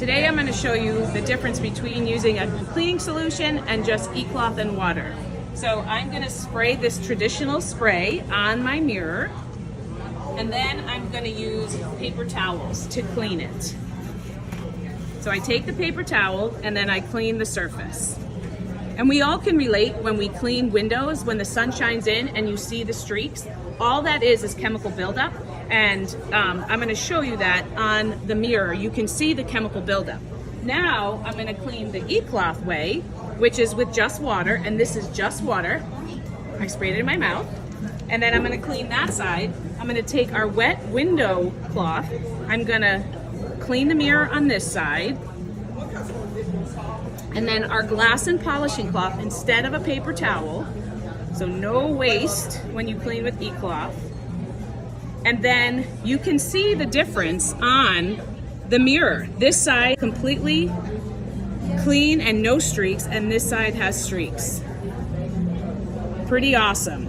Today I'm going to show you the difference between using a cleaning solution and just eCloth and water. So I'm going to spray this traditional spray on my mirror, and then I'm going to use paper towels to clean it. So I take the paper towel and then I clean the surface. And we all can relate when we clean windows, when the sun shines in and you see the streaks. All that is chemical buildup. And I'm going to show you that on the mirror. You can see the chemical buildup. Now I'm going to clean the eCloth way, which is with just water, and this is just water. I sprayed it in my mouth. And then I'm going to clean that side. I'm going to take our wet window cloth. I'm going to clean the mirror on this side. And then our glass and polishing cloth instead of a paper towel. So no waste when you clean with eCloth. And then you can see the difference on the mirror. This side completely clean and no streaks, and this side has streaks. Pretty awesome.